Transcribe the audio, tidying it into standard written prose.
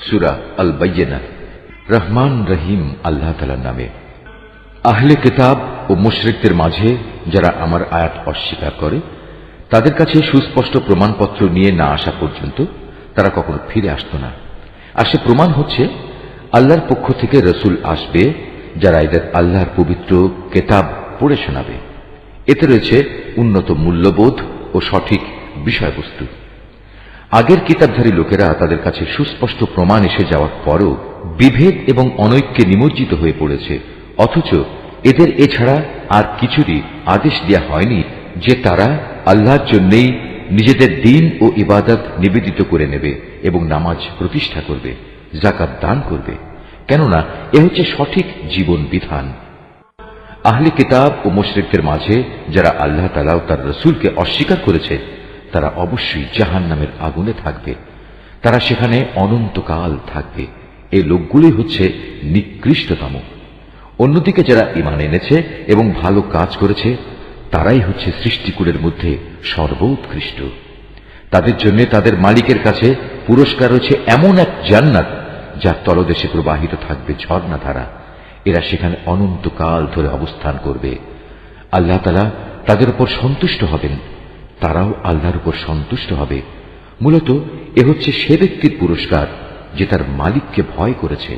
সূরা আল বাইয়িনা। রহমান রহিম আল্লাহ তাআলার নামে। আহলে কিতাব ও মুশরিকদের মাঝে যারা আমার আয়াত অস্বীকার করে, তাদের কাছে সুস্পষ্ট প্রমাণপত্র নিয়ে না আসা পর্যন্ত তারা কখনো ফিরে আসত না। আর সে প্রমাণ হচ্ছে আল্লাহর পক্ষ থেকে রসুল আসবে, যারা এদের আল্লাহর পবিত্র কিতাব পড়ে শোনাবে। এতে রয়েছে উন্নত মূল্যবোধ ও সঠিক বিষয়বস্তু। আগের কিতাবধারী লোকেরা তাদের কাছে সুস্পষ্ট প্রমাণ এসে যাওয়ার পরও বিভেদ এবং অনৈক্যে নিমজ্জিত হয়ে পড়েছে, অথচ এদের এছাড়া আর কিছুরই আদেশ দেয়া হয়নি যে তারা আল্লাহর জন্যই নিজেদের দ্বীন ও ইবাদত নিবেদিত করে নেবে এবং নামাজ প্রতিষ্ঠা করবে, যাকাত দান করবে, কেননা এ হচ্ছে সঠিক জীবন বিধান। আহলে কিতাব ও মুশরিকদের মাঝে যারা আল্লাহ তাআলা ও তার রাসূলকে অস্বীকার করেছে, তারা অবশ্যই জাহান্নামের আগুনে থাকবে। তারা সেখানে অনন্তকাল থাকবে। এই লোকগুলোই হচ্ছে নিকৃষ্টতম। অন্যদিকে যারা ঈমান এনেছে এবং ভালো কাজ করেছে, তারাই হচ্ছে সৃষ্টিকুলের মধ্যে সর্বোৎকৃষ্ট। তাদের জন্য তাদের মালিকের কাছে পুরস্কার রয়েছে এমন এক জান্নাত, যার তলদেশে প্রবাহিত থাকবে ঝর্ণাধারা। এরা সেখানে অনন্তকাল ধরে অবস্থান করবে। আল্লাহ তাআলা তাদের উপর সন্তুষ্ট হবেন, তারাও আল্লাহর উপর সন্তুষ্ট হবে। মূলত এ হচ্ছে সে ব্যক্তির পুরস্কার যে তার মালিককে ভয় করেছে।